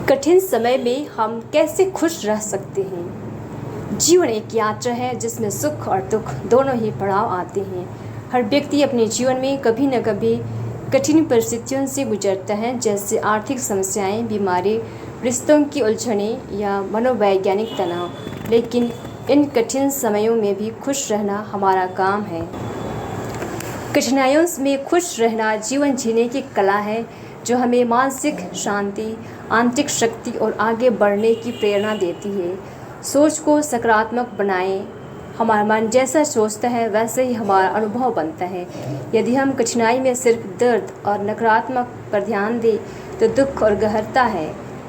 कठिन समय में हम कैसे खुश रह सकते हैं। जीवन एक यात्रा है जिसमें सुख और दुख दोनों ही पड़ाव आते हैं। हर व्यक्ति अपने जीवन में कभी न कभी कठिन परिस्थितियों से गुजरता है, जैसे आर्थिक समस्याएं, बीमारी, रिश्तों की उलझनें या मनोवैज्ञानिक तनाव। लेकिन इन कठिन समयों में भी खुश रहना हमारा काम है। कठिनाइयों में खुश रहना जीवन जीने की कला है जो हमें मानसिक शांति, आंतरिक शक्ति और आगे बढ़ने की प्रेरणा देती है। सोच को सकारात्मक बनाएं। हमारा मन जैसा सोचता है वैसे ही हमारा अनुभव बनता है। यदि हम कठिनाई में सिर्फ दर्द और नकारात्मक पर ध्यान दें तो दुख और गहरता है,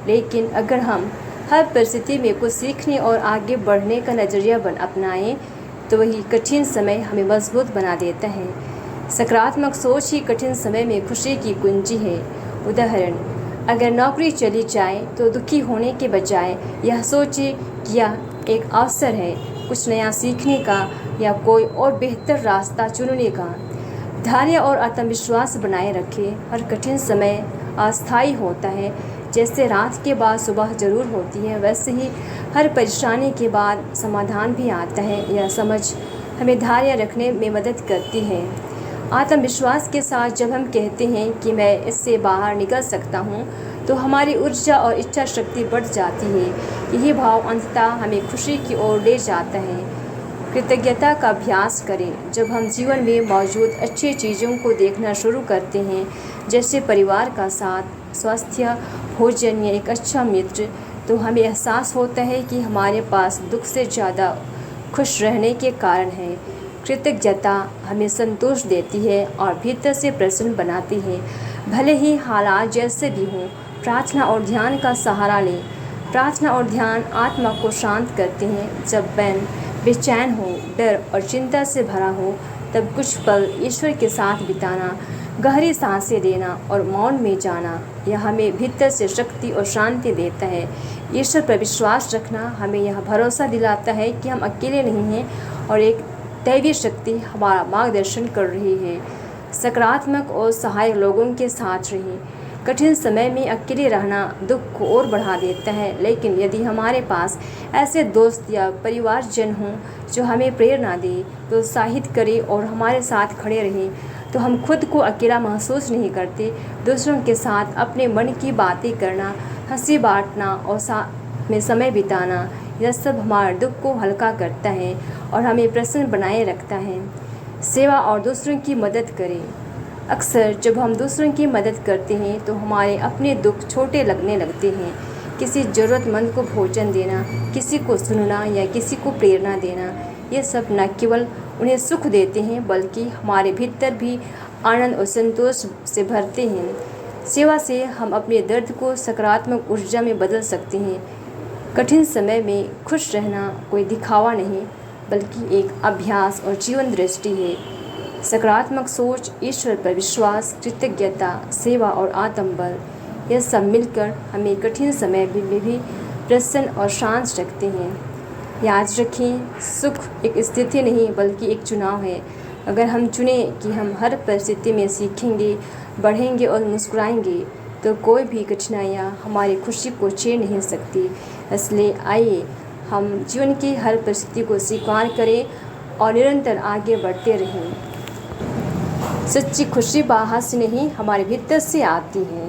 लेकिन अगर हम हर परिस्थिति में कुछ सीखने और आगे बढ़ने का नज़रिया अपनाएं तो वही कठिन समय हमें मजबूत बना देता है। सकारात्मक सोच ही कठिन समय में खुशी की कुंजी है। उदाहरण, अगर नौकरी चली जाए तो दुखी होने के बजाय यह सोचें कि यह एक अवसर है कुछ नया सीखने का या कोई और बेहतर रास्ता चुनने का। धैर्य और आत्मविश्वास बनाए रखें। हर कठिन समय अस्थायी होता है। जैसे रात के बाद सुबह जरूर होती है, वैसे ही हर परेशानी के बाद समाधान भी आता है। यह समझ हमें धैर्य रखने में मदद करती है। आत्मविश्वास के साथ जब हम कहते हैं कि मैं इससे बाहर निकल सकता हूँ, तो हमारी ऊर्जा और इच्छा शक्ति बढ़ जाती है। यही भाव अंततः हमें खुशी की ओर ले जाता है। कृतज्ञता का अभ्यास करें। जब हम जीवन में मौजूद अच्छी चीज़ों को देखना शुरू करते हैं, जैसे परिवार का साथ, स्वास्थ्य, भोजन या एक अच्छा मित्र, तो हमें एहसास होता है कि हमारे पास दुख से ज़्यादा खुश रहने के कारण है। कृतज्ञता हमें संतोष देती है और भीतर से प्रसन्न बनाती है, भले ही हालात जैसे भी हों। प्रार्थना और ध्यान का सहारा लें। प्रार्थना और ध्यान आत्मा को शांत करते हैं। जब मन बेचैन हो, डर और चिंता से भरा हो, तब कुछ पल ईश्वर के साथ बिताना, गहरी सांसें लेना और मौन में जाना, यह हमें भीतर से शक्ति और शांति देता है। ईश्वर पर विश्वास रखना हमें यह भरोसा दिलाता है कि हम अकेले नहीं हैं और एक दैवीय शक्ति हमारा मार्गदर्शन कर रही है। सकारात्मक और सहायक लोगों के साथ रहें। कठिन समय में अकेले रहना दुख को और बढ़ा देता है, लेकिन यदि हमारे पास ऐसे दोस्त या परिवारजन हों जो हमें प्रेरणा दें, प्रोत्साहित करें और हमारे साथ खड़े रहें, तो हम खुद को अकेला महसूस नहीं करते। दूसरों के साथ अपने मन की बातें करना, हंसी बांटना और साथ में समय बिताना, यह सब हमारे दुख को हल्का करता है और हमें प्रसन्न बनाए रखता है। सेवा और दूसरों की मदद करें। अक्सर जब हम दूसरों की मदद करते हैं तो हमारे अपने दुख छोटे लगने लगते हैं। किसी ज़रूरतमंद को भोजन देना, किसी को सुनना या किसी को प्रेरणा देना, ये सब न केवल उन्हें सुख देते हैं बल्कि हमारे भीतर भी आनंद और संतोष से भरते हैं। सेवा से हम अपने दर्द को सकारात्मक ऊर्जा में बदल सकते हैं। कठिन समय में खुश रहना कोई दिखावा नहीं बल्कि एक अभ्यास और जीवन दृष्टि है। सकारात्मक सोच, ईश्वर पर विश्वास, कृतज्ञता, सेवा और आत्मबल, यह सब मिलकर हमें कठिन समय में भी प्रसन्न और शांत रखते हैं। याद रखें, सुख एक स्थिति नहीं बल्कि एक चुनाव है। अगर हम चुने कि हम हर परिस्थिति में सीखेंगे, बढ़ेंगे और मुस्कुराएंगे, तो कोई भी कठिनाइयाँ हमारी खुशी को छीन नहीं सकती। इसलिए आइए हम जीवन की हर परिस्थिति को स्वीकार करें और निरंतर आगे बढ़ते रहें। सच्ची खुशी बाहर से नहीं, हमारे भीतर से आती है।